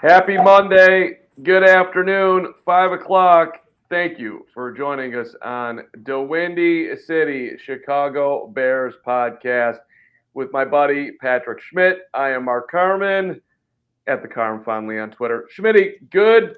Happy Monday. Good afternoon. 5 o'clock. Thank you for joining us on the Windy City Chicago Bears podcast with my buddy Patrick Schmidt. I am Mark Carmen at the Carm Fondly on Twitter. Schmitty, good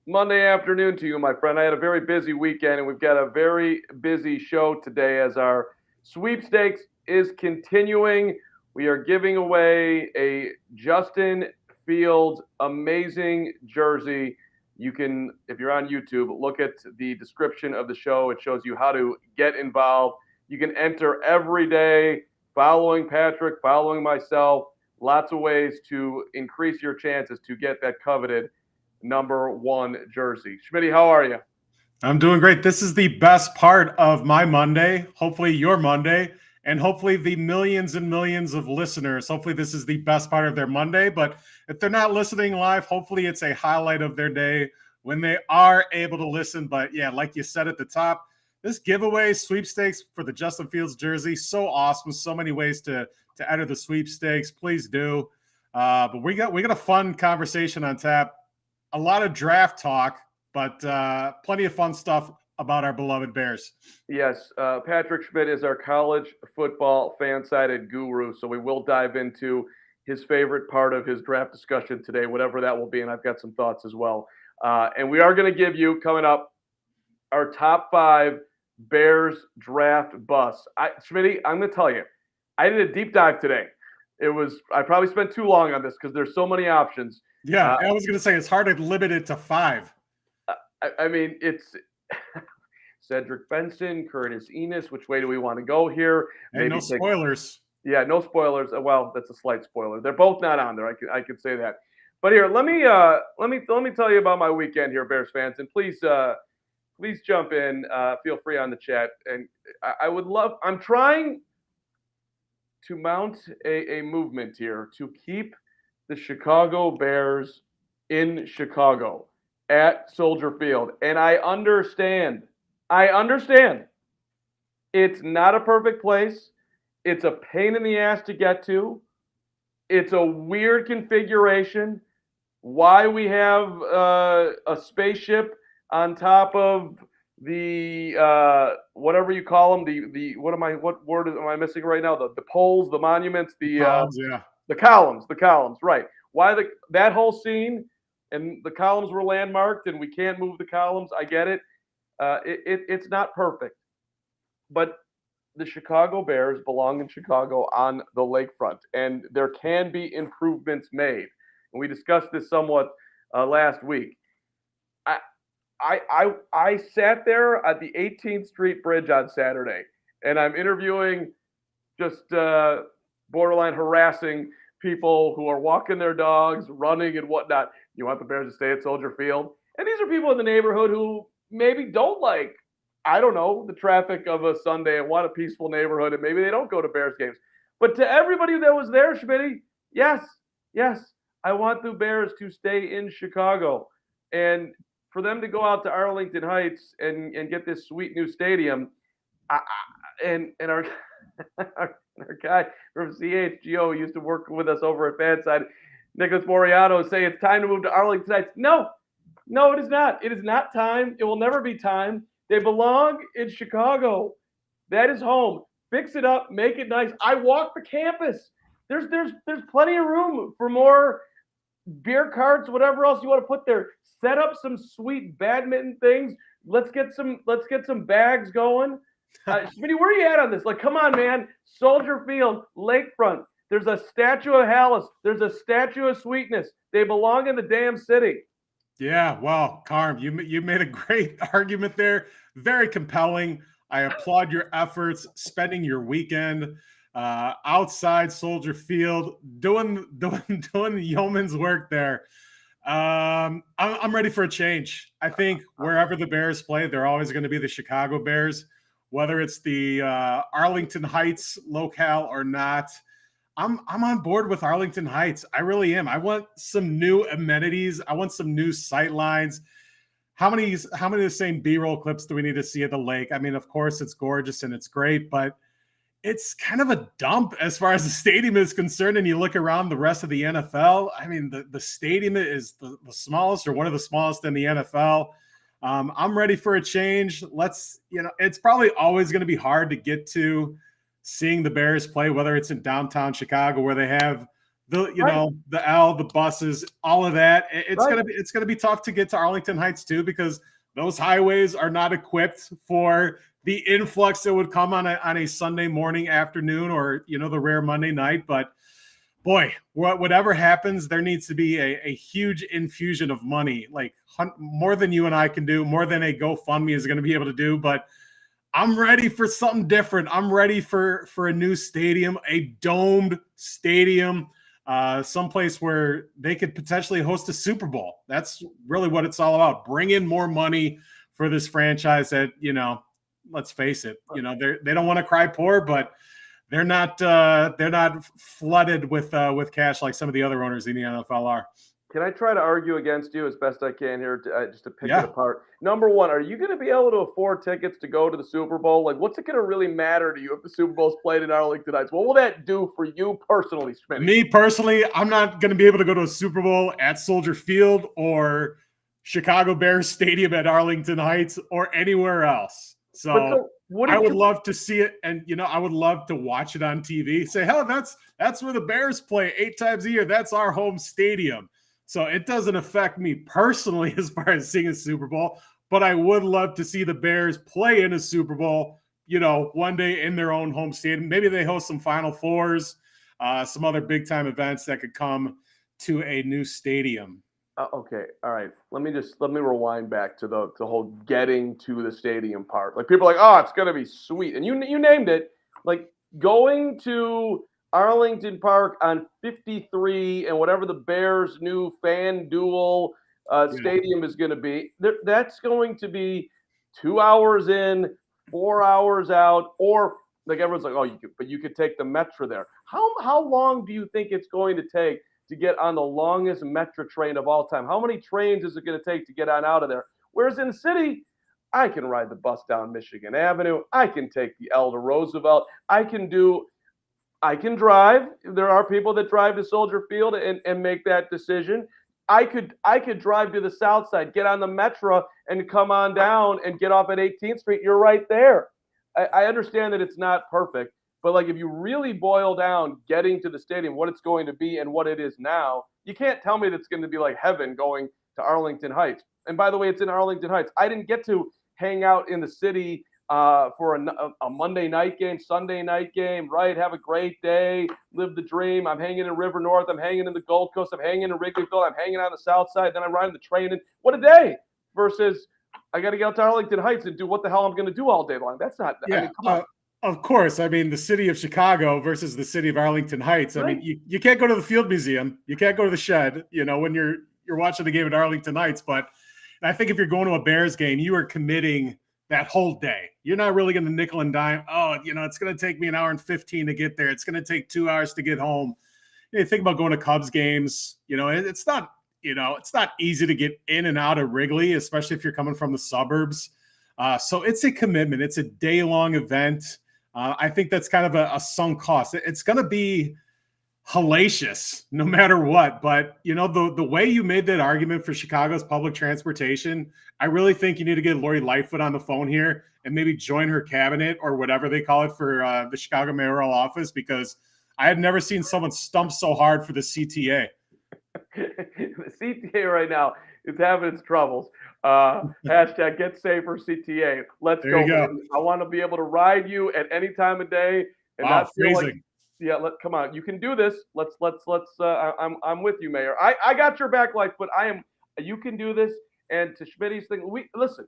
Monday afternoon to you, my friend. I had a very busy weekend, and we've got a very busy show today as our sweepstakes is continuing. We are giving away a Justin Fields amazing jersey. You can, if you're on YouTube, look at the description of the show. It shows you how to get involved. You can enter every day, following Patrick, following myself. Lots of ways to increase your chances to get that coveted number one jersey. Schmitty, how are you? I'm doing great. This is the best part of my Monday, hopefully your Monday, and hopefully the millions and millions of listeners. Hopefully this is the best part of their Monday. But if they're not listening live, hopefully it's a highlight of their day when they are able to listen. But yeah, like you said at the top, this giveaway sweepstakes for the Justin Fields jersey, so awesome. So many ways to enter the sweepstakes. Please do. But we got a fun conversation on tap. A lot of draft talk, but plenty of fun stuff about our beloved Bears. Yes, Patrick Schmidt is our college football fan-sided guru, so we will dive into his favorite part of his draft discussion today, whatever that will be, and I've got some thoughts as well. And we are going to give you, coming up, our top 5 Bears draft busts. Schmitty, I'm going to tell you, I did a deep dive today. I probably spent too long on this because there's so many options. Yeah, I was going to say it's hard to limit it to 5. I mean, it's Cedric Benson, Curtis Enos. Which way do we want to go here? And no spoilers. Yeah, no spoilers. Well, that's a slight spoiler. They're both not on there. I could say that. But here, let me tell you about my weekend here, Bears fans, and please jump in. Feel free on the chat, and I would love. I'm trying to mount a movement here to keep the Chicago Bears in Chicago at Soldier Field. And I understand. It's not a perfect place. It's a pain in the ass to get to. It's a weird configuration. Why we have a spaceship on top of the whatever you call them, what word am I missing right now? The poles, the monuments, the columns, right. Why that whole scene and the columns were landmarked and we can't move the columns. I get it. It's not perfect. But the Chicago Bears belong in Chicago on the lakefront, and there can be improvements made. And we discussed this somewhat last week. I sat there at the 18th Street Bridge on Saturday, and I'm interviewing just borderline harassing people who are walking their dogs, running and whatnot. You want the Bears to stay at Soldier Field? And these are people in the neighborhood who maybe don't like, I don't know, the traffic of a Sunday and want a peaceful neighborhood, and maybe they don't go to Bears games. But to everybody that was there, Schmitty, yes, I want the Bears to stay in Chicago. And for them to go out to Arlington Heights and get this sweet new stadium, and our our guy from CHGO who used to work with us over at Fanside, Nicholas Moriano, say it's time to move to Arlington Heights. No, it is not. It is not time. It will never be time. They belong in Chicago. That is home. Fix it up. Make it nice. I walk the campus. There's plenty of room for more beer carts, whatever else you want to put there. Set up some sweet badminton things. Let's get some bags going. Smitty, where are you at on this? Like, come on, man. Soldier Field, lakefront. There's a statue of Hallis. There's a statue of Sweetness. They belong in the damn city. Yeah, well, Carm, you made a great argument there. Very compelling. I applaud your efforts spending your weekend outside Soldier Field, doing the yeoman's work there. I'm ready for a change. I think wherever the Bears play, they're always going to be the Chicago Bears, whether it's the Arlington Heights locale or not. I'm on board with Arlington Heights. I really am. I want some new amenities. I want some new sight lines. How many of the same B-roll clips do we need to see at the lake? I mean, of course, it's gorgeous and it's great, but it's kind of a dump as far as the stadium is concerned. And you look around the rest of the NFL. I mean, the stadium is the smallest or one of the smallest in the NFL. I'm ready for a change. It's probably always going to be hard to get to seeing the Bears play, whether it's in downtown Chicago where they have the buses, all of that. It's gonna be tough to get to Arlington Heights too, because those highways are not equipped for the influx that would come on a Sunday morning, afternoon, or the rare Monday night. But boy, whatever happens, there needs to be a huge infusion of money, like more than you and I can do, more than a GoFundMe is going to be able to do. But I'm ready for something different. I'm ready for a new stadium, a domed stadium, someplace where they could potentially host a Super Bowl. That's really what it's all about. Bring in more money for this franchise that, let's face it, they don't want to cry poor, but they're not flooded with cash like some of the other owners in the NFL are. Can I try to argue against you as best I can here, just to pick it apart? Number one, are you going to be able to afford tickets to go to the Super Bowl? Like, what's it going to really matter to you if the Super Bowl is played in Arlington Heights? What will that do for you personally, Schmidt? Me personally, I'm not going to be able to go to a Super Bowl at Soldier Field or Chicago Bears Stadium at Arlington Heights or anywhere else. So I would love to see it, and I would love to watch it on TV. Say, hell, that's where the Bears play 8 times a year. That's our home stadium. So it doesn't affect me personally as far as seeing a Super Bowl, but I would love to see the Bears play in a Super Bowl, one day in their own home stadium. Maybe they host some Final Fours, some other big time events that could come to a new stadium. Okay, all right. Let me rewind back to the whole getting to the stadium part. Like, people are like, oh, it's gonna be sweet, and you named it. Like, going to Arlington Park on 53 and whatever the Bears' new FanDuel stadium is going to be. That's going to be 2 hours in, 4 hours out, or like everyone's like, oh, you could take the Metro there. How long do you think it's going to take to get on the longest Metro train of all time? How many trains is it going to take to get on out of there? Whereas in the city, I can ride the bus down Michigan Avenue. I can take the L to Roosevelt. I can drive. There are people that drive to Soldier Field and make that decision. I could drive to the south side, get on the Metro, and come on down and get off at 18th Street. You're right there. I understand that it's not perfect, but like, if you really boil down getting to the stadium, what it's going to be and what it is now, you can't tell me that it's going to be like heaven going to Arlington Heights. And by the way, it's in Arlington Heights. I didn't get to hang out in the city for a Monday night game, Sunday night game, right? Have a great day, live the dream. I'm hanging in River North. I'm hanging in the Gold Coast. I'm hanging in Wrigleyville. I'm hanging on the south side. Then I'm riding the train. And what a day versus I got to get out to Arlington Heights and do what the hell I'm going to do all day long. That's not, yeah, I mean, come on. Of course. I mean, the city of Chicago versus the city of Arlington Heights. Right. I mean, you can't go to the Field Museum. You can't go to the Shed, when you're watching the game at Arlington Heights. But I think if you're going to a Bears game, you are committing that whole day. You're not really going to nickel and dime. Oh, it's going to take me an hour and 15 to get there. It's going to take 2 hours to get home. You think about going to Cubs games. It's not easy to get in and out of Wrigley, especially if you're coming from the suburbs. So it's a commitment. It's a day-long event. I think that's kind of a sunk cost. It's going to be hellacious no matter what. But, the way you made that argument for Chicago's public transportation, I really think you need to get Lori Lightfoot on the phone here and maybe join her cabinet or whatever they call it for the Chicago mayoral office, because I have never seen someone stump so hard for the CTA. The CTA right now is having its troubles. Hashtag get safer CTA. Let's go. I want to be able to ride you at any time of day and not feel like, come on, you can do this. Let's I'm with you, Mayor. I got your back, but you can do this. And to Schmidt's thing, listen,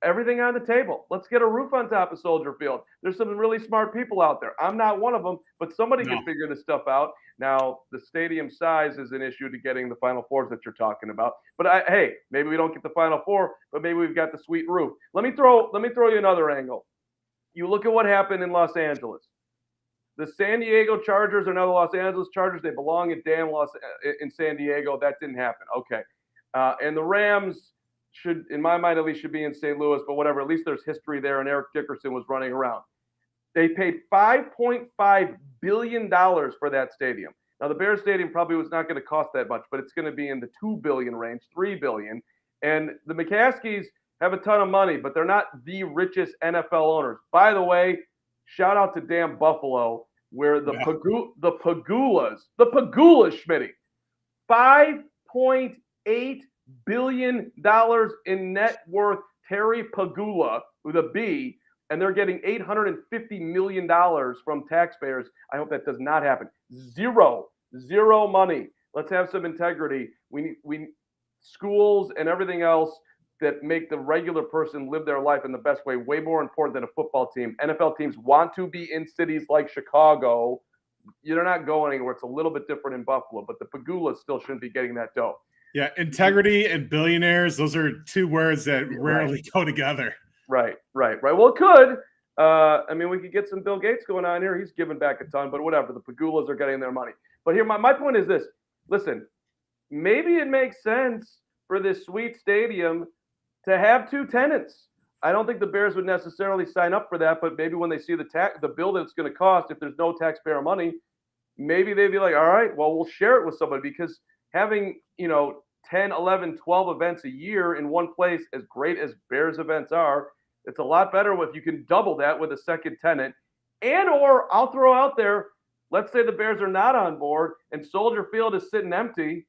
everything on the table. Let's get a roof on top of Soldier Field. There's some really smart people out there. I'm not one of them, but somebody can figure this stuff out. Now, the stadium size is an issue to getting the Final Fours that you're talking about. But hey, maybe we don't get the Final Four, but maybe we've got the sweet roof. Let me throw you another angle. You look at what happened in Los Angeles. The San Diego Chargers are now the Los Angeles Chargers. They belong in San Diego. That didn't happen. Okay. And the Rams should, in my mind at least, should be in St. Louis, but whatever. At least there's history there, and Eric Dickerson was running around. They paid $5.5 billion for that stadium. Now, the Bears Stadium probably was not going to cost that much, but it's going to be in the $2 billion range, $3 billion. And the McCaskies have a ton of money, but they're not the richest NFL owners. By the way, shout out to damn Buffalo, where the Pagulas, Schmitty, $5.8 billion in net worth, Terry Pagula with a B, and they're getting $850 million from taxpayers. I hope that does not happen. Zero money. Let's have some integrity. We schools and everything else that make the regular person live their life in the best way, way more important than a football team. NFL teams want to be in cities like Chicago. You're not going anywhere. It's a little bit different in Buffalo, but the Pagulas still shouldn't be getting that dough. Yeah, integrity and billionaires, those are two words that rarely go together. Right. Well, it could. I mean, we could get some Bill Gates going on here. He's giving back a ton, but whatever. The Pagulas are getting their money. But here, my point is this. Listen, maybe it makes sense for this sweet stadium to have two tenants. I don't think the Bears would necessarily sign up for that, but maybe when they see the bill that it's going to cost, if there's no taxpayer money, maybe they'd be like, all right, well, we'll share it with somebody, because having, 10, 11, 12 events a year in one place, as great as Bears events are, it's a lot better if you can double that with a second tenant. Or I'll throw out there, let's say the Bears are not on board and Soldier Field is sitting empty.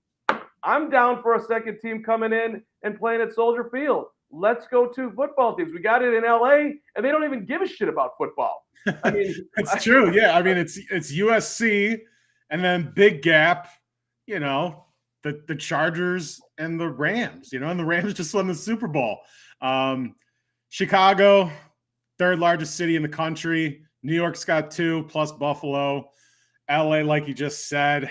I'm down for a second team coming in and playing at Soldier Field. Let's go two football teams. We got it in LA, and they don't even give a shit about football. I mean, it's true. Yeah. I mean, it's USC and then big gap, the Chargers and the Rams, and the Rams just won the Super Bowl. Chicago, third largest city in the country. New York's got 2 plus Buffalo. LA, like you just said.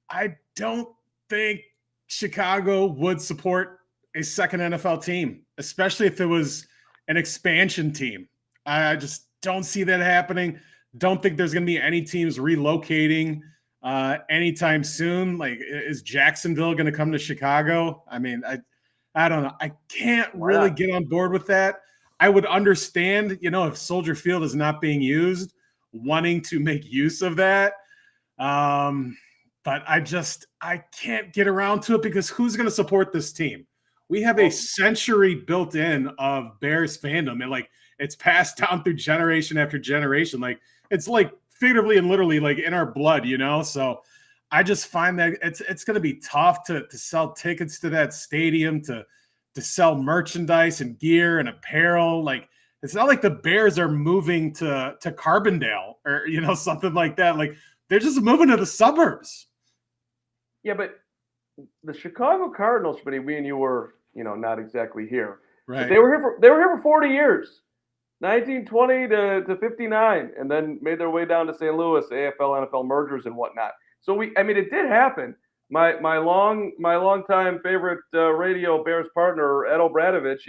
I don't think Chicago would support a second NFL team, especially if it was an expansion team. I just don't see that happening. Don't think there's going to be any teams relocating anytime soon. Like, is Jacksonville going to come to Chicago? I mean, I don't know. I can't really get on board with that. I would understand, if Soldier Field is not being used, wanting to make use of that. But I can't get around to it, because who's going to support this team? We have a century built in of Bears fandom, and it's passed down through generation after generation. It's figuratively and literally in our blood, So I just find that it's going to be tough to sell tickets to that stadium, to sell merchandise and gear and apparel. It's not like the Bears are moving to Carbondale or, something like that. They're just moving to the suburbs. Yeah, but the Chicago Cardinals, we and you were, not exactly here. Right. But they were here for 40 years, 1920 to 59, and then made their way down to St. Louis, AFL, NFL mergers and whatnot. So it did happen. My longtime favorite radio Bears partner, Ed Obradovich,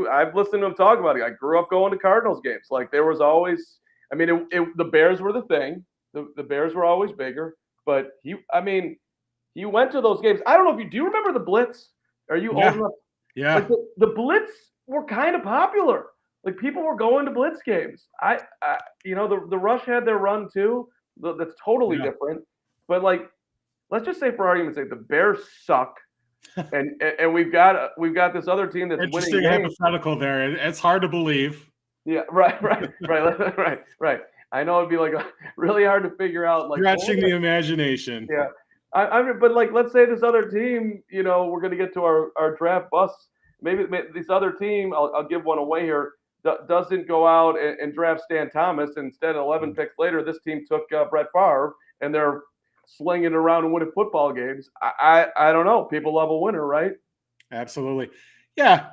I've listened to him talk about it. I grew up going to Cardinals games. There was always, the Bears were the thing. The Bears were always bigger, but he went to those games. I don't know if do you remember the Blitz? Are you old enough? Yeah. The Blitz were kind of popular. People were going to Blitz games. The Rush had their run too. That's totally different. But let's just say, for argument's sake, the Bears suck, and we've got this other team that's interesting winning hypothetical there. It's hard to believe. Yeah, right. I know it'd be really hard to figure out. Stretching the imagination. Yeah, but let's say this other team, we're going to get to our draft bus. Maybe this other team, I'll give one away here, doesn't go out and draft Stan Thomas. Instead, 11 picks later, this team took Brett Favre, and they're slinging around and winning football games. I don't know. People love a winner, right? Absolutely. Yeah,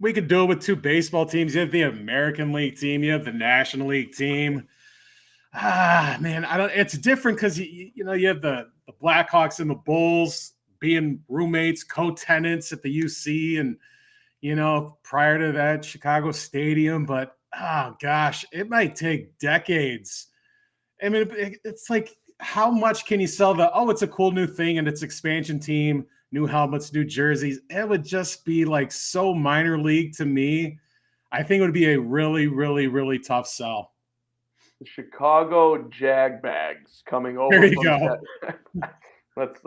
we could do it with 2 baseball teams. You have the American League team. You have the National League team. Man, it's different because you have the Blackhawks and the Bulls being roommates, co-tenants at the UC, and prior to that, Chicago Stadium. But oh gosh, it might take decades. It's how much can you sell it's a cool new thing and it's expansion team, new helmets, new jerseys? It would just be so minor league to me. I think it would be a really, really, really tough sell. the Chicago Jagbags coming over There you from go. let's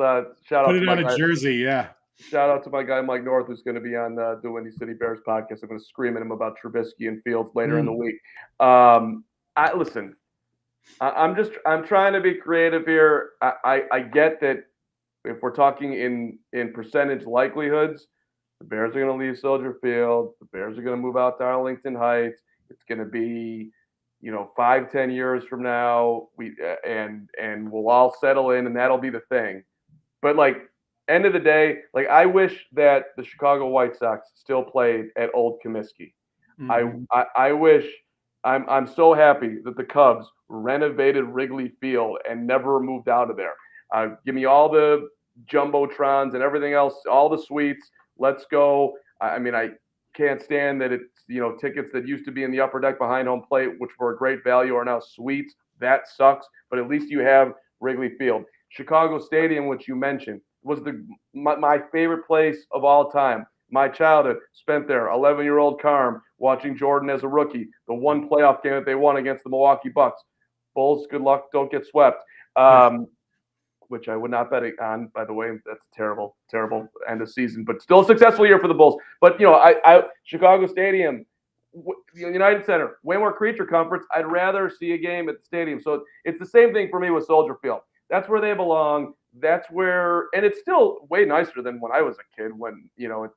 shout out Put to it my on a guy. jersey. Yeah. Shout out to my guy Mike North, who's going to be on the Windy City Bears podcast. I'm going to scream at him about Trubisky and Fields later in the week. I listen. I'm trying to be creative here. I get that if we're talking in percentage likelihoods, the Bears are going to leave Soldier Field. The Bears are going to move out to Arlington Heights. It's going to be, 5-10 years from now. And we'll all settle in, and that'll be the thing. But like, end of the day, like I wish that the Chicago White Sox still played at Old Comiskey. Mm-hmm. I wish. I'm so happy that the Cubs renovated Wrigley Field and never moved out of there. Give me all the jumbotrons and everything else, all the suites. Let's go. I mean, I can't stand that it's tickets that used to be in the upper deck behind home plate, which were a great value, are now suites. That sucks. But at least you have Wrigley Field. Chicago Stadium, which you mentioned, was my favorite place of all time. My childhood spent there. 11-year-old Carm watching Jordan as a rookie. The one playoff game that they won against the Milwaukee Bucks. Bulls, good luck. Don't get swept. Which I would not bet on, by the way. That's a terrible, terrible end of season, but still a successful year for the Bulls. But, Chicago Stadium, United Center, way more creature comforts. I'd rather see a game at the stadium. So it's the same thing for me with Soldier Field. That's where they belong. That's where, and it's still way nicer than when I was a kid. When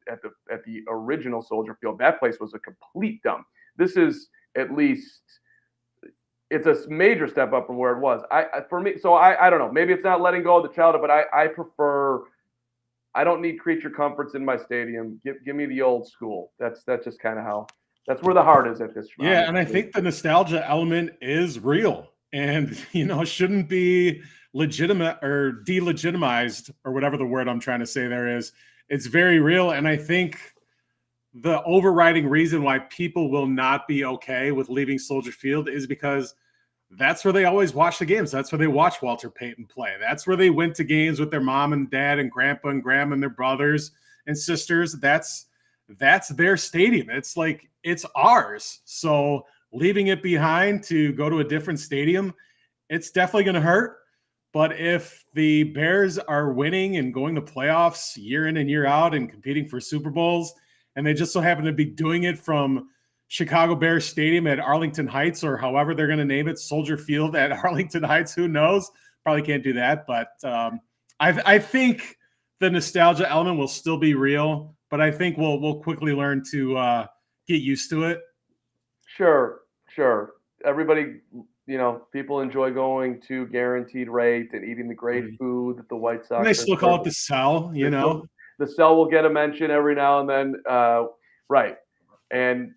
at the original Soldier Field, that place was a complete dump. This is at least it's a major step up from where it was. For me, so I don't know. Maybe it's not letting go of the childhood, but I prefer. I don't need creature comforts in my stadium. Give me the old school. That's just kind of how. That's where the heart is at this. Yeah, and I think the nostalgia element is real, and shouldn't be legitimate or delegitimized or whatever the word I'm trying to say there is. It's very real, and I think the overriding reason why people will not be okay with leaving Soldier Field is because that's where they always watch the games. That's where they watch Walter Payton play. That's where they went to games with their mom and dad and grandpa and grandma and their brothers and sisters. That's their stadium. It's like, it's ours. So leaving it behind to go to a different stadium, it's definitely going to hurt. But if the Bears are winning and going to playoffs year in and year out and competing for Super Bowls, and they just so happen to be doing it from Chicago Bears Stadium at Arlington Heights, or however they're going to name it, Soldier Field at Arlington Heights, who knows? Probably can't do that. But I think the nostalgia element will still be real, but I think we'll quickly learn to get used to it. Sure. Everybody, people enjoy going to Guaranteed Rate and eating the great food that the White Sox. And they still call it the Cell, The Cell will get a mention every now and then, right? And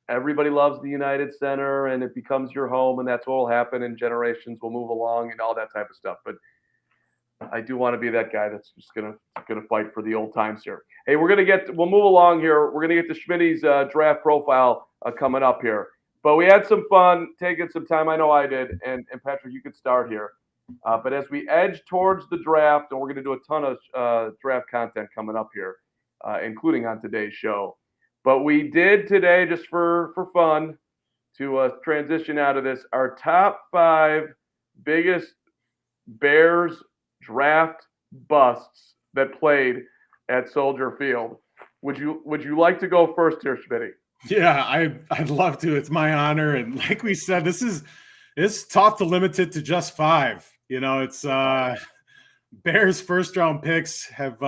everybody loves the United Center, and it becomes your home, and that's what will happen, and generations will move along and all that type of stuff. But I do want to be that guy that's just gonna fight for the old times here. Hey, we'll move along here. We're gonna get to Schmitty's draft profile coming up here. But we had some fun taking some time. I know I did, and Patrick, you could start here. But as we edge towards the draft, and we're going to do a ton of draft content coming up here, including on today's show. But we did today, just for fun, to transition out of this, our top 5 biggest Bears draft busts that played at Soldier Field. Would you like to go first here, Schmitty? Yeah, I'd love to. It's my honor. And like we said, it's tough to limit it to just 5. It's Bears first round picks have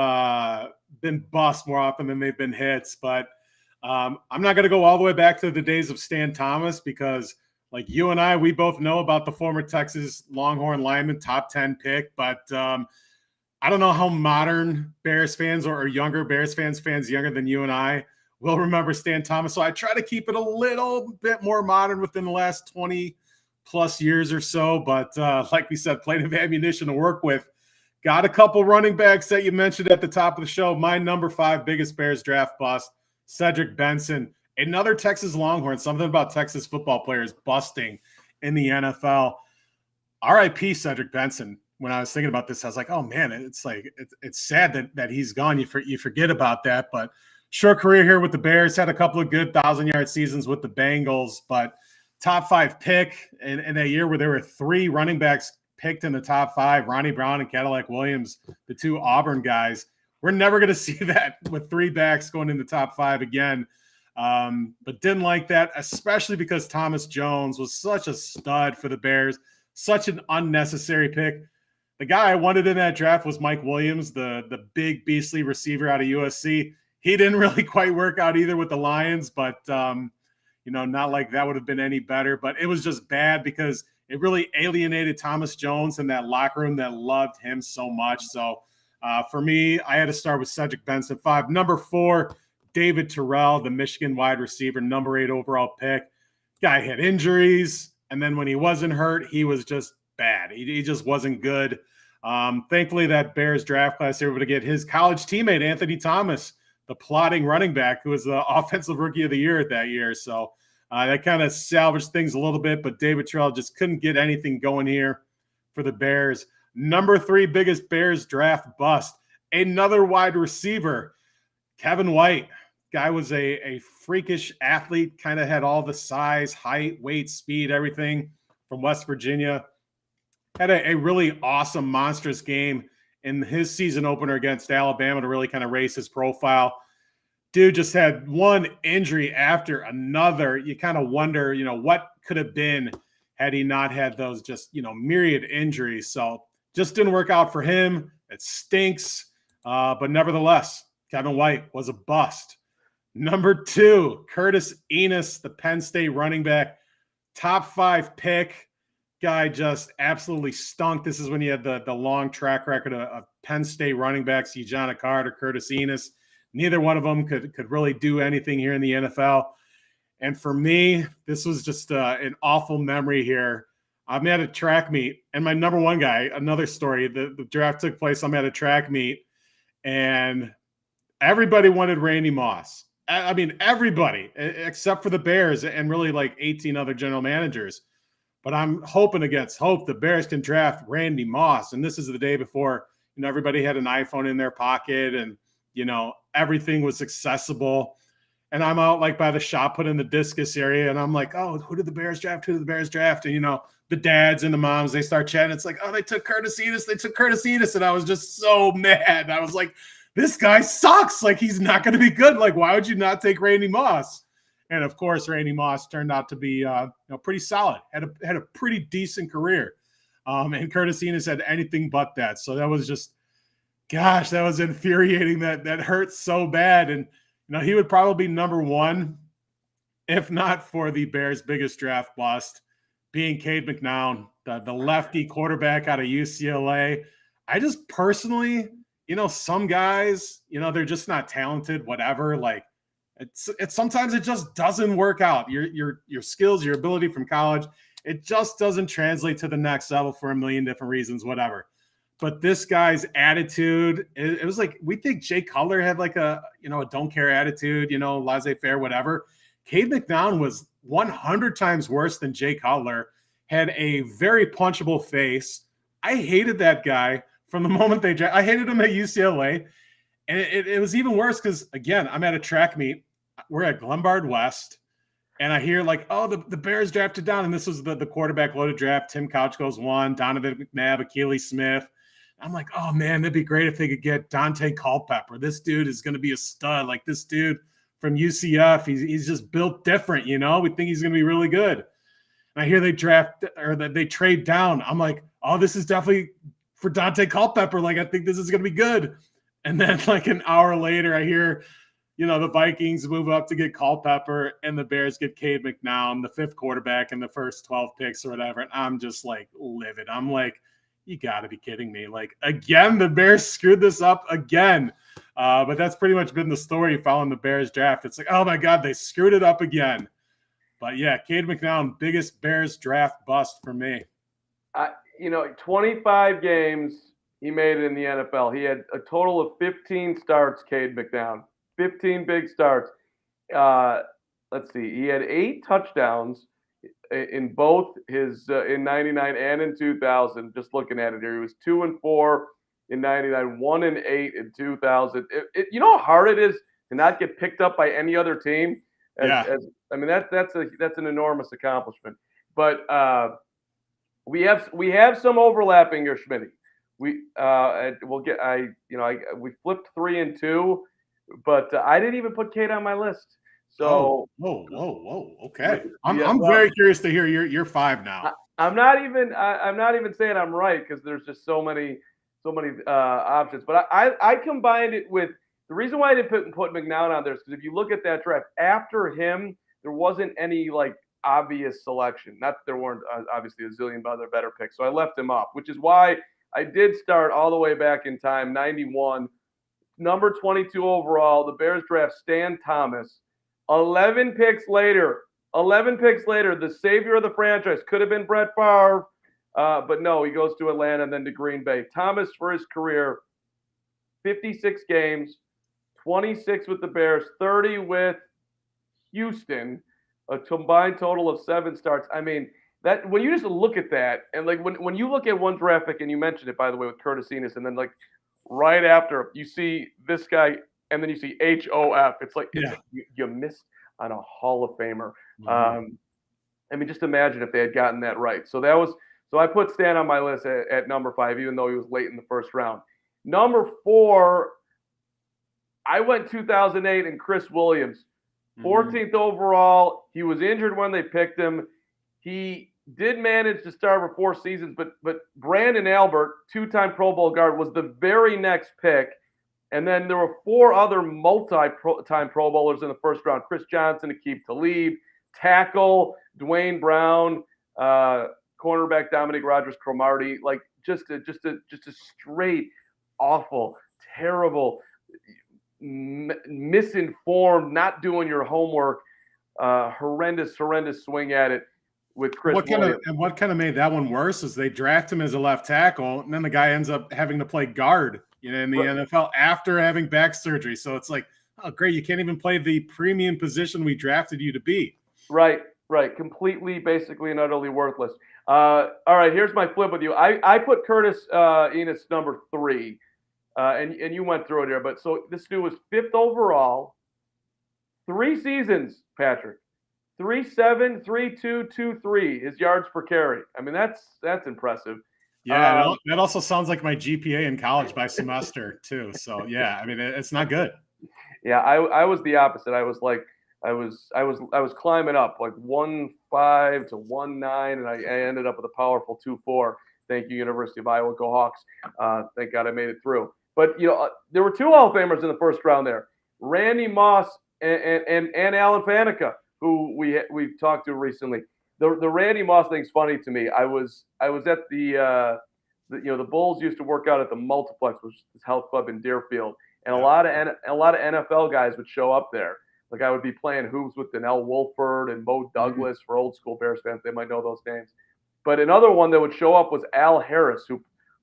been bust more often than they've been hits. But I'm not going to go all the way back to the days of Stan Thomas, because like you and I, we both know about the former Texas Longhorn lineman, top 10 pick. But I don't know how modern Bears fans or younger Bears fans younger than you and I will remember Stan Thomas. So I try to keep it a little bit more modern within the last 20 plus years or so. But like we said, plenty of ammunition to work with. Got a couple running backs that you mentioned at the top of the show. My number 5 biggest Bears draft bust, Cedric Benson, another Texas Longhorn. Something about Texas football players busting in the NFL. R.I.P. Cedric Benson. When I was thinking about this, I was like, oh man, it's like it's sad that he's gone. You forget about that. But short career here with the Bears, had a couple of good 1,000-yard seasons with the Bengals, but top 5 pick in a year where there were 3 running backs picked in the top 5, Ronnie Brown and Cadillac Williams, the 2 Auburn guys. We're never going to see that with 3 backs going in the top 5 again. But didn't like that, especially because Thomas Jones was such a stud for the Bears, such an unnecessary pick. The guy I wanted in that draft was Mike Williams, the big beastly receiver out of USC. He didn't really quite work out either with the Lions, but not like that would have been any better. But it was just bad because it really alienated Thomas Jones in that locker room that loved him so much. So for me, I had to start with Cedric Benson, 5. Number 4, David Terrell, the Michigan wide receiver, number 8 overall pick. Guy had injuries, and then when he wasn't hurt, he was just bad. He just wasn't good. Thankfully, that Bears draft class, they were able to get his college teammate, Anthony Thomas, the plotting running back, who was the offensive rookie of the year that year. So that kind of salvaged things a little bit, but David Terrell just couldn't get anything going here for the Bears. Number 3 biggest Bears draft bust, another wide receiver, Kevin White. Guy was a freakish athlete, kind of had all the size, height, weight, speed, everything from West Virginia. Had a really awesome, monstrous game in his season opener against Alabama to really kind of raise his profile. Dude just had one injury after another. You kind of wonder, what could have been had he not had those just, myriad injuries. So just didn't work out for him. It stinks. But nevertheless, Kevin White was a bust. Number 2, Curtis Enis, the Penn State running back, top 5 pick. Guy just absolutely stunk. This is when you had the long track record of Penn State running backs, Eugene Carter, Curtis Enis. Neither one of them could really do anything here in the NFL. And for me, this was just an awful memory here. I'm at a track meet, and my number 1 guy, another story, the draft took place. I'm at a track meet, and everybody wanted Randy Moss. I mean, everybody, except for the Bears and really like 18 other general managers. But I'm hoping against hope the Bears can draft Randy Moss. And this is the day before, everybody had an iPhone in their pocket and, everything was accessible. And I'm out like by the shot put in the discus area. And I'm like, oh, who did the Bears draft? Who did the Bears draft? And, the dads and the moms, they start chatting. It's like, oh, they took Curtis Enis. They took Curtis Enis. And I was just so mad. I was like, this guy sucks. Like, he's not going to be good. Like, why would you not take Randy Moss? And of course, Randy Moss turned out to be pretty solid, had a pretty decent career. And Curtis Enis had anything but that. So that was just, gosh, that was infuriating. That hurt so bad. And, he would probably be number 1, if not for the Bears' biggest draft bust, being Cade McNown, the lefty quarterback out of UCLA. I just personally, some guys, they're just not talented, whatever. Like, it's sometimes it just doesn't work out. Your skills, your ability from college, it just doesn't translate to the next level for a million different reasons, whatever. But this guy's attitude, it was like, we think Jay Cutler had like a don't care attitude, laissez-faire, whatever. Cade McNown was 100 times worse than Jay Cutler, had a very punchable face. I hated that guy from the moment I hated him at UCLA. And it was even worse because, again, I'm at a track meet. We're at Glenbard West, and I hear like, oh, the Bears drafted down, and this was the quarterback loaded draft. Tim Couch goes 1, Donovan McNabb, Akili Smith. I'm like, oh, man, that'd be great if they could get Dante Culpepper. This dude is going to be a stud. Like, this dude from UCF, he's just built different, We think he's going to be really good. And I hear they draft or that they trade down. I'm like, oh, this is definitely for Dante Culpepper. Like, I think this is going to be good. And then like an hour later, I hear, the Vikings move up to get Culpepper and the Bears get Cade McNown, the 5th quarterback in the first 12 picks or whatever. And I'm just like livid. I'm like, you got to be kidding me. Like, again, the Bears screwed this up again. But that's pretty much been the story following the Bears draft. It's like, oh my God, they screwed it up again. But yeah, Cade McNown, biggest Bears draft bust for me. 25 games he made it in the NFL. He had a total of 15 starts, Cade McNown. 15 big starts. Let's see. He had 8 touchdowns in both his in 99 and in 2000. Just looking at it here, he was 2-4 in 99, 1-8 in 2000. You know how hard it is to not get picked up by any other team. Yeah. I mean, that's an enormous accomplishment. But we have some overlapping here, Schmitty. We'll get we flipped 3 and 2, but I didn't even put Kate on my list. Oh, So whoa. Okay. yeah, I'm well, very curious to hear your 5 now. I'm not even saying I'm right because there's just so many options. But I combined it with the reason why I didn't put McNown on there is because if you look at that draft after him, there wasn't any like obvious selection. Not that there weren't obviously a zillion other better picks. So I left him off, which is why I did start all the way back in time, 91, number 22 overall. The Bears draft Stan Thomas. 11 picks later, the savior of the franchise could have been Brett Favre, but no, he goes to Atlanta and then to Green Bay. Thomas, for his career, 56 games, 26 with the Bears, 30 with Houston, a combined total of 7 starts. I mean, that when you just look at that, and like when you look at one draft pick, and you mentioned it by the way with Curtis Enis, and then like right after you see this guy, and then you see HOF. It's like you missed on a Hall of Famer. Mhm. I mean, just imagine if they had gotten that right. So I put Stan on my list at number 5, even though he was late in the first round. Number 4, I went 2008 and Chris Williams, 14th overall. He was injured when they picked him. He did manage to start for 4 seasons, but Brandon Albert, 2-time Pro Bowl guard, was the very next pick. And then there were 4 other multi-time Pro Bowlers in the first round: Chris Johnson, Aqib Talib, tackle Dwayne Brown, cornerback Dominic Rodgers-Cromartie. Like just a straight awful, terrible, misinformed, not doing your homework, horrendous swing at it with Chris Williams. What kind of made that one worse is they draft him as a left tackle, and then the guy ends up having to play guard, in the NFL after having back surgery. So it's like, oh, great, you can't even play the premium position we drafted you to be. Right. Completely, basically, and utterly worthless. All right, here's my flip with you. I put Curtis Enis number 3, and you went through it here. But so this dude was 5th overall, 3 seasons, Patrick. 3.7, 3.2, 2.3. His yards per carry. I mean, that's impressive. Yeah, that also sounds like my GPA in college by semester too. So yeah, I mean, it's not good. Yeah, I was the opposite. I was climbing up like 1.5 to 1.9, and I ended up with a powerful 2.4. Thank you, University of Iowa, go Hawks. Thank God I made it through. But there were 2 Hall of Famers in the first round there: Randy Moss and Alan Faneca, who we've talked to recently. The Randy Moss thing's funny to me. I was at the Bulls used to work out at the Multiplex, which is this health club in Deerfield, and a lot of NFL guys would show up there. Like I would be playing hoops with Donnell Wolford and Mo Douglas. For old school Bears fans, they might know those names. But another one that would show up was Al Harris,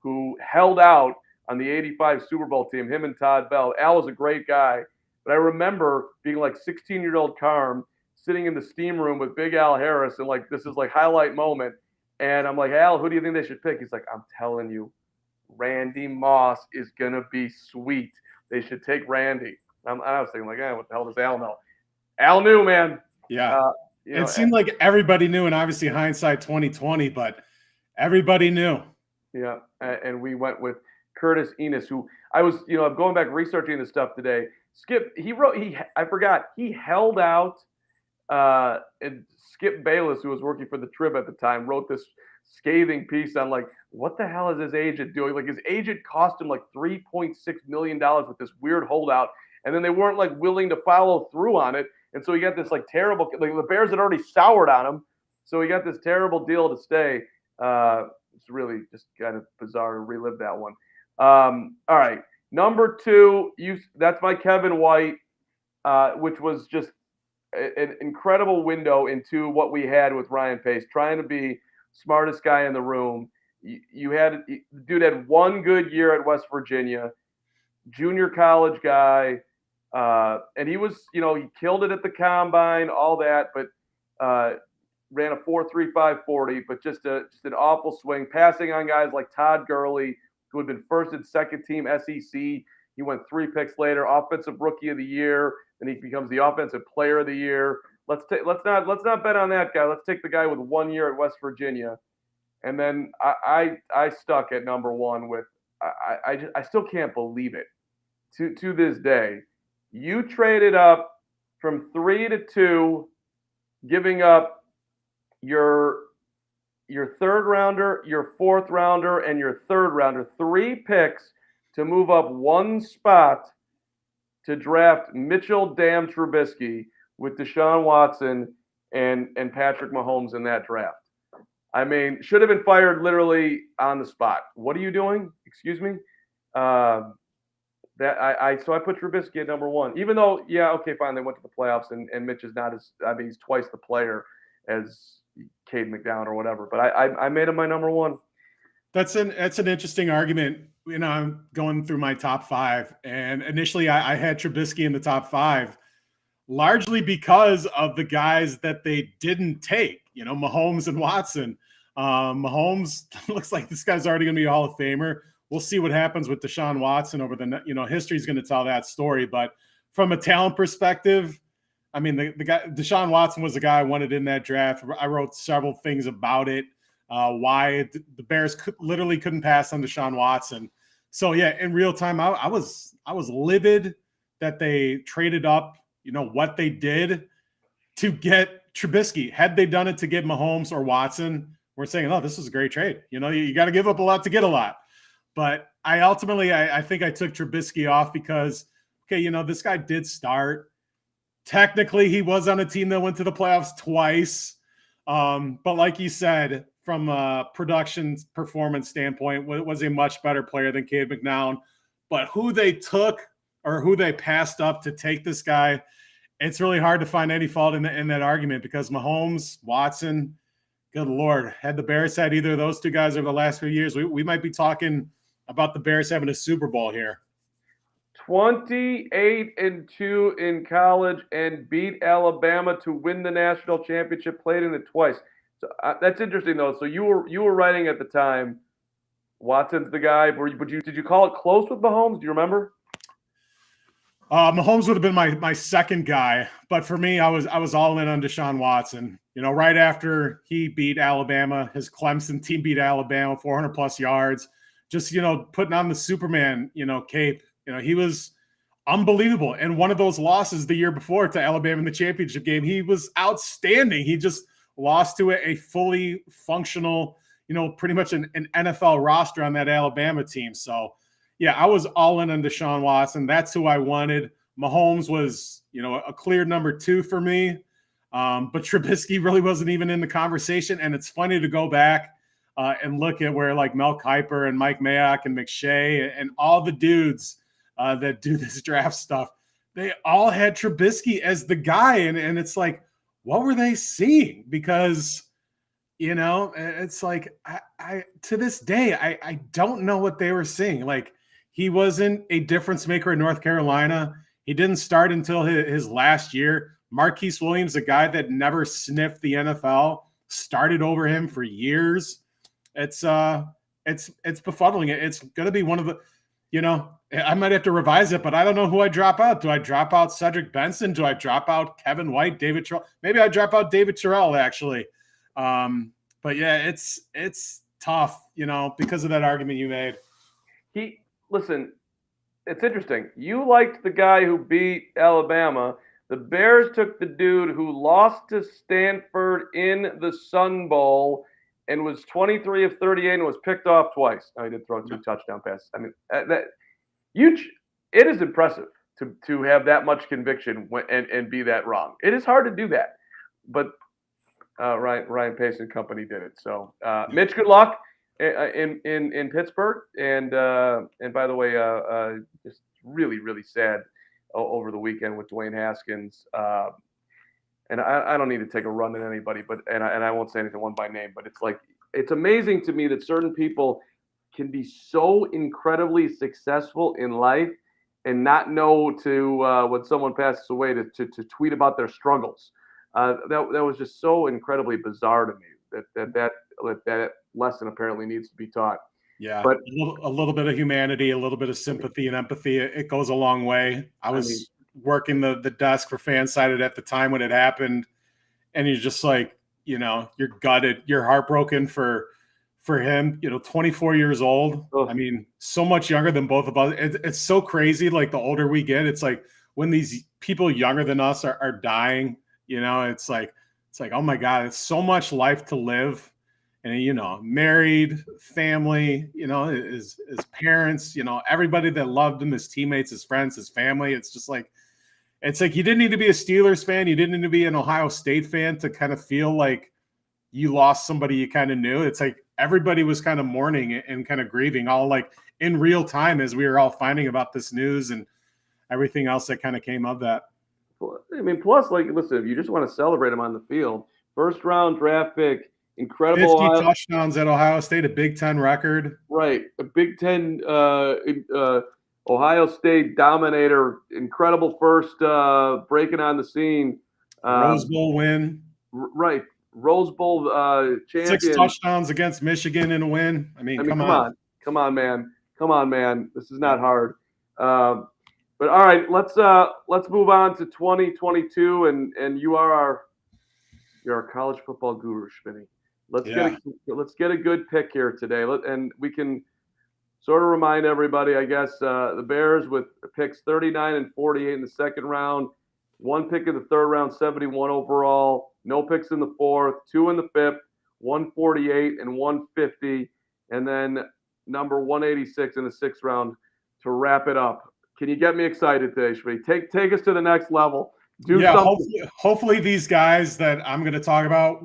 who held out on the '85 Super Bowl team. Him and Todd Bell. Al was a great guy, but I remember being like 16-year-old Carm sitting in the steam room with Big Al Harris, and like this is like highlight moment. And I'm like, Al, who do you think they should pick? He's like, I'm telling you, Randy Moss is gonna be sweet. They should take Randy. I was thinking like, what the hell does Al know? Al knew, man. Yeah, it seemed like everybody knew, and obviously hindsight 2020, but everybody knew. Yeah, and we went with Curtis Enis, who I was, I'm going back researching this stuff today. Skip, I forgot, he held out. And Skip Bayless, who was working for the Trib at the time, wrote this scathing piece on like, what the hell is his agent doing? Like his agent cost him like $3.6 million with this weird holdout, and then they weren't like willing to follow through on it, and so he got this like terrible. Like the Bears had already soured on him, so he got this terrible deal to stay. It's really just kind of bizarre to relive that one. All right, number 2, that's my Kevin White, which was just an incredible window into what we had with Ryan Pace, trying to be smartest guy in the room. The dude had 1 good year at West Virginia, junior college guy, and he was, he killed it at the combine, all that, but ran a 4.35 40, but just an awful swing, passing on guys like Todd Gurley, who had been first and second team SEC He went 3 picks later, offensive rookie of the year, and he becomes the offensive player of the year. Let's not bet on that guy. Let's take the guy with 1 year at West Virginia. And then I stuck at number one with I still can't believe it to this day. You traded up from 3 to 2, giving up your third rounder, your fourth rounder, and your third rounder, 3 picks to move up 1 spot to draft Mitchell Damn Trubisky with Deshaun Watson and Patrick Mahomes in that draft. I mean, should have been fired literally on the spot. What are you doing? Excuse me. So I put Trubisky at number one, even though, yeah, okay, fine, they went to the playoffs and Mitch is not as, I mean, he's twice the player as Cade McDowell or whatever, but I made him my number one. That's an interesting argument. You know, I'm going through my top 5, and initially I had Trubisky in the top 5, largely because of the guys that they didn't take. You know, Mahomes and Watson. Mahomes looks like this guy's already going to be a Hall of Famer. We'll see what happens with Deshaun Watson over the, you know, history's going to tell that story. But from a talent perspective, I mean, the guy, Deshaun Watson was the guy I wanted in that draft. I wrote several things about it, why the Bears literally couldn't pass on Deshaun Watson. So yeah, in real time, I was livid that they traded up, you know, what they did to get Trubisky. Had they done it to get Mahomes or Watson, we're saying, oh, this is a great trade. You know, you got to give up a lot to get a lot. But I think I took Trubisky off because, okay, you know, this guy did start. Technically, he was on a team that went to the playoffs twice. But like you said, from a production performance standpoint, was a much better player than Cade McDowell. But who they took or who they passed up to take this guy, it's really hard to find any fault in that argument because Mahomes, Watson, good Lord, had the Bears had either of those 2 guys over the last few years, we might be talking about the Bears having a Super Bowl here. 28-2 in college and beat Alabama to win the national championship. Played in it twice. So that's interesting though. So you were writing at the time. Watson's the guy. Did you call it close with Mahomes? Do you remember? Mahomes would have been my second guy, but for me, I was all in on Deshaun Watson. You know, right after he beat Alabama, his Clemson team beat Alabama, 400 plus yards, just, you know, putting on the Superman, you know, cape. You know, he was unbelievable. And one of those losses the year before to Alabama in the championship game, he was outstanding. He just lost to a fully functional, you know, pretty much an NFL roster on that Alabama team. So, yeah, I was all in on Deshaun Watson. That's who I wanted. Mahomes was, you know, a clear number 2 for me. But Trubisky really wasn't even in the conversation. And it's funny to go back and look at where like Mel Kiper and Mike Mayock and McShay and all the dudes that do this draft stuff, they all had Trubisky as the guy. And it's like, what were they seeing? Because, you know, it's like, I to this day, I don't know what they were seeing. Like, he wasn't a difference maker in North Carolina. He didn't start until his last year. Marquise Williams, a guy that never sniffed the NFL, started over him for years. It's befuddling. It's going to be one of the, you know, I might have to revise it, but I don't know who I drop out. Do I drop out Cedric Benson? Do I drop out Kevin White, David Terrell? Maybe I drop out David Terrell, actually. But yeah, it's tough, you know, because of that argument you made. Listen, it's interesting. You liked the guy who beat Alabama. The Bears took the dude who lost to Stanford in the Sun Bowl and was 23 of 38 and was picked off twice. Oh, he did throw 2 touchdown passes. I mean, it is impressive to have that much conviction and be that wrong. It is hard to do that, but Ryan Pace and company did it. So, Mitch, good luck in Pittsburgh. And by the way, just really sad over the weekend with Dwayne Haskins. And I don't need to take a run at anybody, but I won't say anything one by name, but it's like, it's amazing to me that certain people can be so incredibly successful in life and not know to when someone passes away to tweet about their struggles. That was just so incredibly bizarre to me that lesson apparently needs to be taught. Yeah, But a little bit of humanity, a little bit of sympathy and empathy. It goes a long way. I was working the desk for Fansided at the time when it happened, and you're just like, you're gutted, you're heartbroken for him. 24 years old. oh, I mean, so much younger than both of us. It's so crazy. Like the older we get, it's like when these people younger than us are dying. It's like oh my God, it's so much life to live. And married, family, his parents, everybody that loved him, his teammates, his friends, his family. It's like you didn't need to be a Steelers fan, you didn't need to be an Ohio State fan to kind of feel like you lost somebody you kind of knew. It's like everybody was kind of mourning and kind of grieving, all like in real time as we were all finding about this news and everything else that kind of came of that. I mean, plus, like, listen, if you just want to celebrate him on the field, first round draft pick, incredible 50 touchdowns at Ohio State, a Big Ten record. Right, a Big Ten Ohio State dominator, incredible first breaking on the scene. Rose Bowl win. Right, Rose Bowl champion. 6 touchdowns against Michigan in a win. I mean, come on. Come on, man. This is not hard. But all right, let's move on to 2022, and you're our college football guru, Schmitty. Let's get a good pick here today, and we can sort of remind everybody, I guess, the Bears with picks 39 and 48 in the second round, 1 pick in the third round, 71 overall, no picks in the fourth, 2 in the fifth, 148 and 150, and then number 186 in the sixth round to wrap it up. Can you get me excited today, Shmi? Take us to the next level. Do something. Hopefully these guys that I'm going to talk about,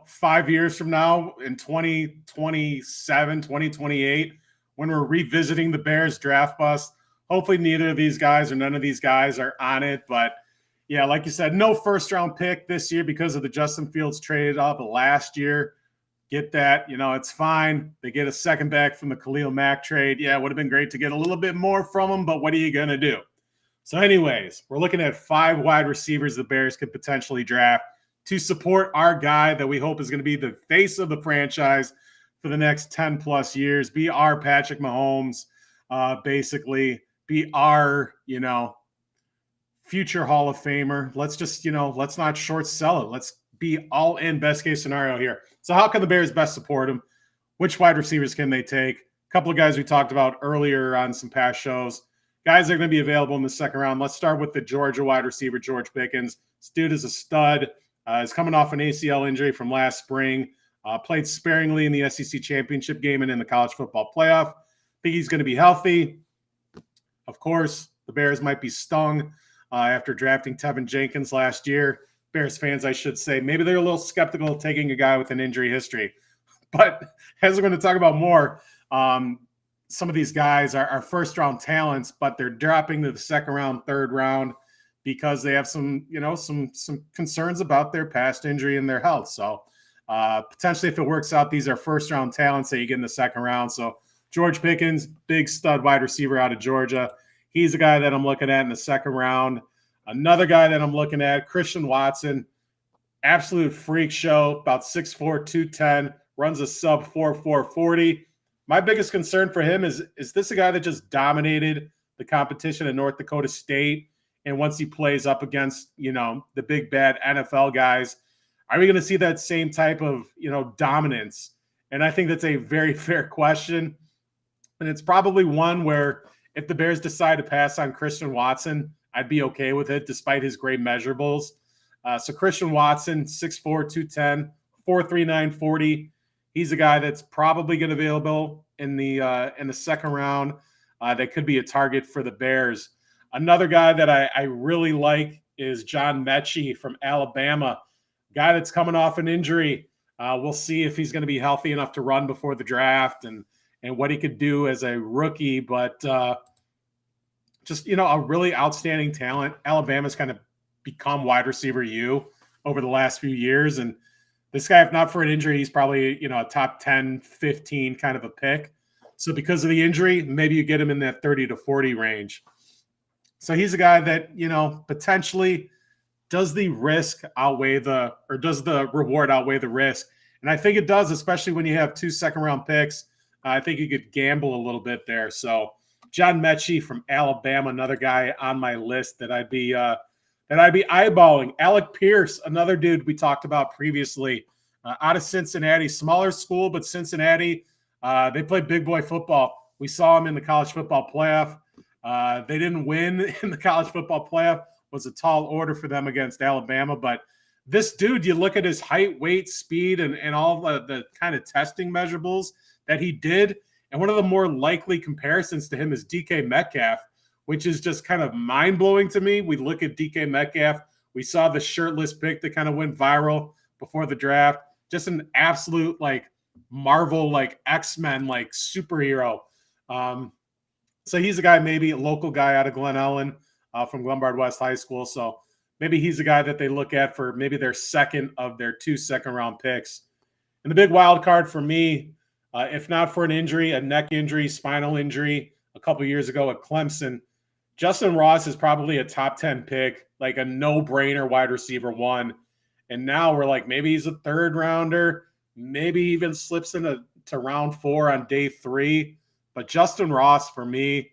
5 years from now in 2027, 2028, when we're revisiting the Bears draft bust, hopefully neither of these guys or none of these guys are on it. But yeah, like you said, no first round pick this year because of the Justin Fields trade up last year. Get that, it's fine. They get a second back from the Khalil Mack trade. Yeah, it would have been great to get a little bit more from him, but what are you going to do? So anyways, we're looking at 5 wide receivers the Bears could potentially draft to support our guy that we hope is going to be the face of the franchise for the next 10 plus years, be our Patrick Mahomes, basically be our, future Hall of Famer. Let's just, let's not short sell it. Let's be all in, best case scenario here. So how can the Bears best support him? Which wide receivers can they take? A couple of guys we talked about earlier on some past shows. Guys that are going to be available in the second round. Let's start with the Georgia wide receiver, George Pickens. This dude is a stud. He's coming off an ACL injury from last spring. Played sparingly in the SEC championship game and in the college football playoff. Think he's going to be healthy. Of course, the Bears might be stung after drafting Tevin Jenkins last year. Bears fans, I should say, maybe they're a little skeptical of taking a guy with an injury history. But as we're going to talk about more, some of these guys are first-round talents, but they're dropping to the second round, third round because they have some concerns about their past injury and their health. So potentially, if it works out, these are first-round talents that you get in the second round. So George Pickens, big stud wide receiver out of Georgia. He's a guy that I'm looking at in the second round. Another guy that I'm looking at, Christian Watson, absolute freak show, about 6'4", 210, runs a sub 4.4 40. My biggest concern for him is this a guy that just dominated the competition at North Dakota State? And once he plays up against, the big bad NFL guys, are we going to see that same type of, dominance? And I think that's a very fair question. And it's probably one where if the Bears decide to pass on Christian Watson, I'd be okay with it despite his great measurables. So Christian Watson, 6'4", 210, 4.39 40. He's a guy that's probably going to be available in the second round. That could be a target for the Bears. Another guy that I really like is John Mechie from Alabama, guy that's coming off an injury. We'll see if he's going to be healthy enough to run before the draft and what he could do as a rookie. But just, a really outstanding talent. Alabama's kind of become wide receiver U over the last few years. And this guy, if not for an injury, he's probably, a top 10, 15 kind of a pick. So because of the injury, maybe you get him in that 30 to 40 range. So he's a guy that, potentially does the reward outweigh the risk? And I think it does, especially when you have 2 second-round picks, I think you could gamble a little bit there. So John Mechie from Alabama, another guy on my list that I'd be eyeballing. Alec Pierce, another dude we talked about previously, out of Cincinnati, smaller school, but Cincinnati, they play big boy football. We saw them in the college football playoff. They didn't win in the college football playoff. It was a tall order for them against Alabama, but this dude, you look at his height, weight, speed, and all the kind of testing measurables that he did. And one of the more likely comparisons to him is DK Metcalf, which is just kind of mind-blowing to me. We look at DK Metcalf. We saw the shirtless pic that kind of went viral before the draft. Just an absolute, like, Marvel, like, X-Men, like, superhero. So he's a guy, maybe a local guy out of Glen Ellen from Glenbard West High School. So maybe he's a guy that they look at for maybe their second of their 2 second-round picks. And the big wild card for me, if not for an injury, a neck injury, spinal injury a couple years ago at Clemson, Justin Ross is probably a top 10 pick, like a no-brainer wide receiver 1. And now we're like, maybe he's a third rounder, maybe even slips into round 4 on day 3. But Justin Ross, for me,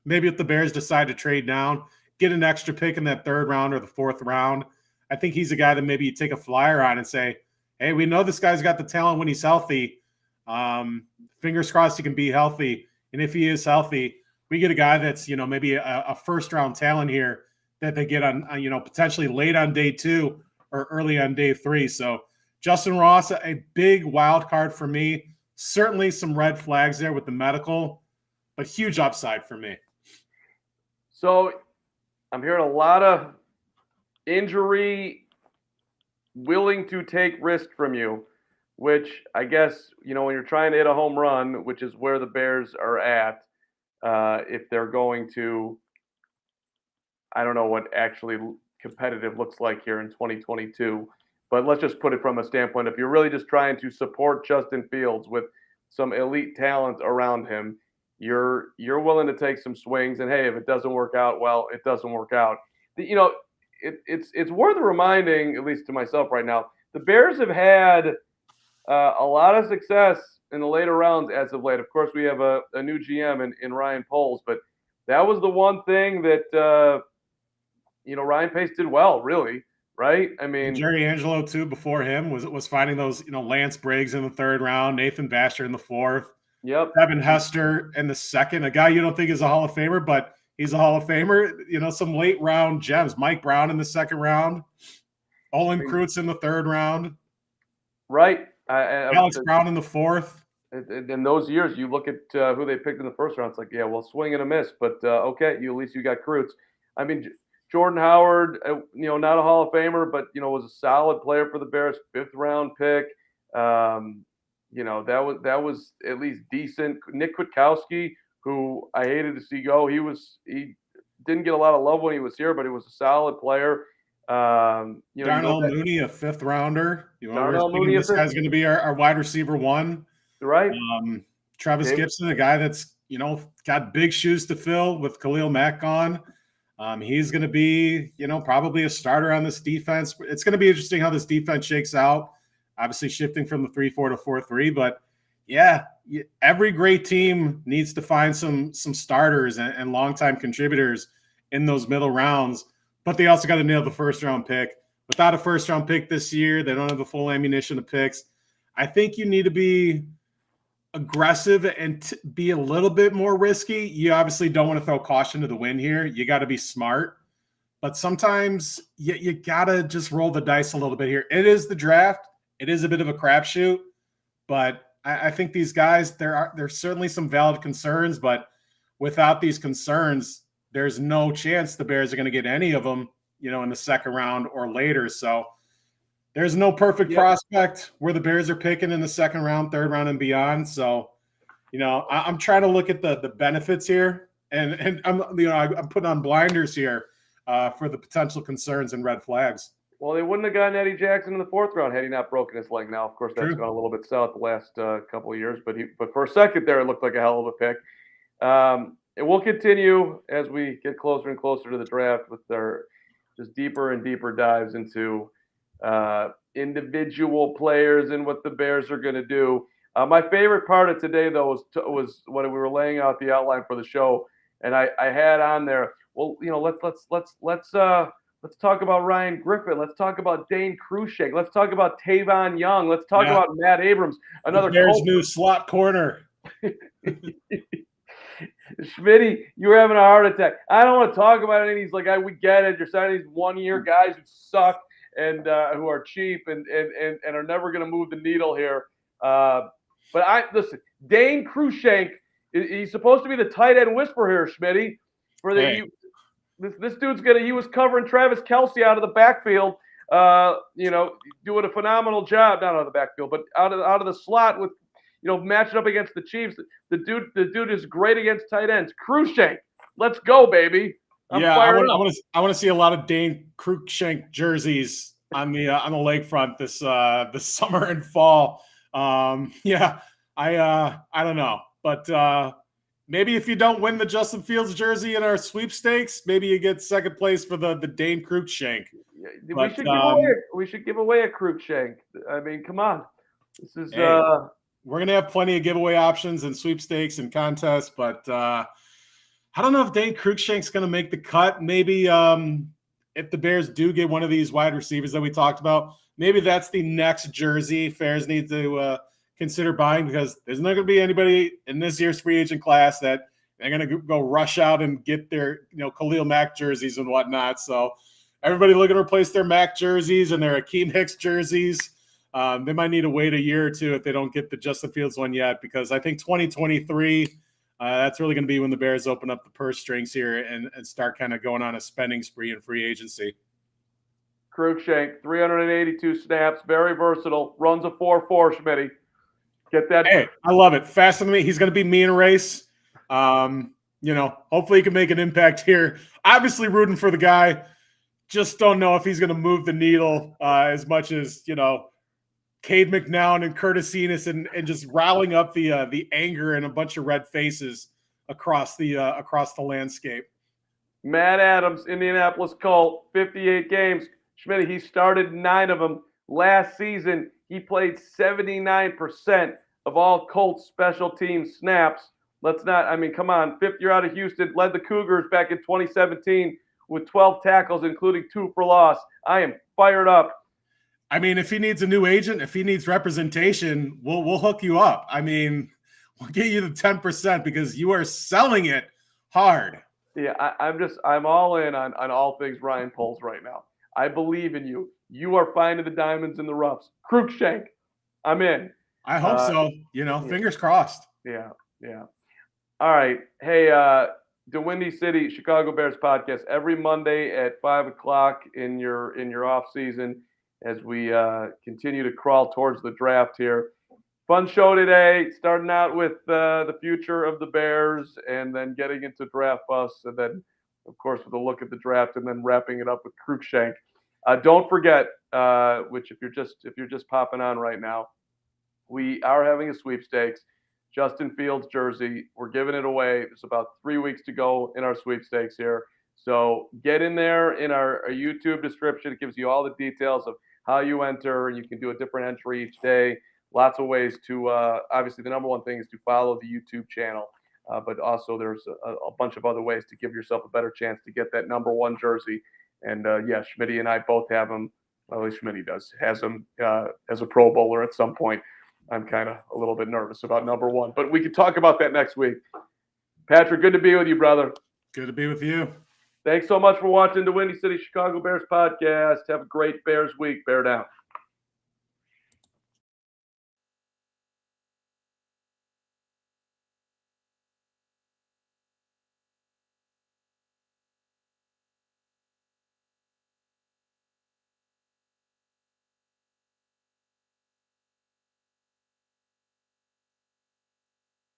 maybe if the Bears decide to trade down, get an extra pick in that 3rd round or the 4th round, I think he's a guy that maybe you take a flyer on and say, hey, we know this guy's got the talent when he's healthy. Fingers crossed he can be healthy. And if he is healthy, we get a guy that's, maybe a first-round talent here that they get on, potentially late on day 2 or early on day 3. So Justin Ross, a big wild card for me. Certainly some red flags there with the medical, but huge upside for me. So I'm hearing a lot of injury, willing to take risk from you, which I guess, when you're trying to hit a home run, which is where the Bears are at, if they're going to, I don't know what actually competitive looks like here in 2022, but let's just put it from a standpoint. If you're really just trying to support Justin Fields with some elite talent around him, you're willing to take some swings. And hey, if it doesn't work out, well, it doesn't work out. It's worth reminding, at least to myself right now, the Bears have had a lot of success in the later rounds as of late. Of course, we have a new GM in Ryan Poles, but that was the one thing that Ryan Pace did well, really. Right? I mean, Jerry Angelo too before him was finding those, Lance Briggs in the 3rd round, Nathan Basher in the 4th, yep, Devin Hester in the 2nd, a guy you don't think is a Hall of Famer, but he's a Hall of Famer. Some late round gems, Mike Brown in the 2nd round, Olin Kreutz in the 3rd round, right? Alex Brown in the 4th. In those years, you look at who they picked in the 1st round. It's like, yeah, well, swing and a miss, but okay, at least you got Kreutz. I mean, Jordan Howard, not a Hall of Famer, but was a solid player for the Bears, 5th round pick. That was at least decent. Nick Kwiatkowski, who I hated to see go, he didn't get a lot of love when he was here, but he was a solid player. Darnell Mooney, a 5th rounder. Darnell Mooney, this guy's going to be our wide receiver 1, right? Travis Gibson, a guy that's got big shoes to fill with Khalil Mack gone. He's going to be, probably a starter on this defense. It's going to be interesting how this defense shakes out. Obviously shifting from the 3-4 to 4-3, but yeah, every great team needs to find some starters and longtime contributors in those middle rounds, but they also got to nail the 1st round pick. Without a 1st round pick this year, they don't have the full ammunition of picks. I think you need to be aggressive and be a little bit more risky. You obviously don't want to throw caution to the wind here. You got to be smart, but sometimes you got to just roll the dice a little bit here. It is the draft. It is a bit of a crapshoot, but I think these guys, there's certainly some valid concerns, but without these concerns, there's no chance the Bears are going to get any of them, in the 2nd round or later. So there's no perfect prospect where the Bears are picking in the 2nd round, 3rd round, and beyond. So, I'm trying to look at the benefits here, and I'm putting on blinders here for the potential concerns and red flags. Well, they wouldn't have gotten Eddie Jackson in the 4th round had he not broken his leg. Now, of course, that's gone a little bit south the last couple of years, but for a second there, it looked like a hell of a pick. And we'll continue as we get closer and closer to the draft with our just deeper and deeper dives into individual players and what the Bears are going to do. My favorite part of today, though, was when we were laying out the outline for the show, and I had on there. Well, let's talk about Ryan Griffin. Let's talk about Dane Cruikshank. Let's talk about Tavon Young. Let's talk about Matt Abrams. The Bears' new slot corner. Schmitty, you were having a heart attack. I don't want to talk about it. He's like, we get it. You're signing these 1-year guys who suck and who are cheap and are never going to move the needle here. But listen, Dane Cruikshank, he's supposed to be the tight end whisperer here, Schmitty. This dude's he was covering Travis Kelce out of the backfield, doing a phenomenal job, not out of the backfield, but out of the slot with, matching up against the Chiefs. The dude is great against tight ends. Cruikshank, let's go, baby. I want to see a lot of Dane Cruikshank jerseys on the lakefront this summer and fall. I don't know, but maybe if you don't win the Justin Fields jersey in our sweepstakes, maybe you get second place for the Dane Cruikshank. We should give away a Cruikshank. I mean, come on. This is we're gonna have plenty of giveaway options and sweepstakes and contests, but I don't know if Dane Cruikshank's gonna make the cut. Maybe if the Bears do get one of these wide receivers that we talked about, maybe that's the next jersey Bears need to consider buying, because there's not going to be anybody in this year's free agent class that they're going to go rush out and get their Khalil Mack jerseys and whatnot. So everybody looking to replace their Mack jerseys and their Akeem Hicks jerseys. They might need to wait a year or two if they don't get the Justin Fields one yet, because I think 2023, that's really going to be when the Bears open up the purse strings here and start kind of going on a spending spree in free agency. Cruikshank, 382 snaps, very versatile, runs a 4.4, Schmitty. Get that. Hey, I love it. Faster than me. He's going to be me in a race. Hopefully he can make an impact here. Obviously rooting for the guy. Just don't know if he's going to move the needle as much as, Cade McNown and Curtis Enos and just riling up the anger and a bunch of red faces across the landscape. Matt Adams, Indianapolis Colt, 58 games. Schmitty, he started 9 of them. Last season, he played 79% of all Colts special team snaps. Come on. 5th year out of Houston, led the Cougars back in 2017 with 12 tackles, including 2 for loss. I am fired up. I mean, if he needs a new agent, if he needs representation, we'll hook you up. I mean, we'll get you the 10% because you are selling it hard. Yeah, I'm all in on all things Ryan Poles right now. I believe in you. You are finding the diamonds in the roughs. Cruikshank, I'm in. I hope so. Fingers crossed. Yeah. All right. Hey, the Windy City Chicago Bears podcast every Monday at 5:00 in your off season as we continue to crawl towards the draft here. Fun show today, starting out with the future of the Bears and then getting into draft bust, and then, of course, with a look at the draft and then wrapping it up with Cruikshank. Don't forget, which if you're just popping on right now, we are having a sweepstakes. Justin Fields jersey. We're giving it away. There's about 3 weeks to go in our sweepstakes here. So get in there in our YouTube description. It gives you all the details of how you enter, and you can do a different entry each day. Lots of ways to, obviously the number one thing is to follow the YouTube channel, but also there's a bunch of other ways to give yourself a better chance to get that number 1 jersey. And Schmitty and I both have them. Well, at least Schmitty has them as a Pro Bowler at some point. I'm kind of a little bit nervous about number 1, but we can talk about that next week. Patrick, good to be with you, brother. Good to be with you. Thanks so much for watching the Windy City Chicago Bears podcast. Have a great Bears week. Bear down.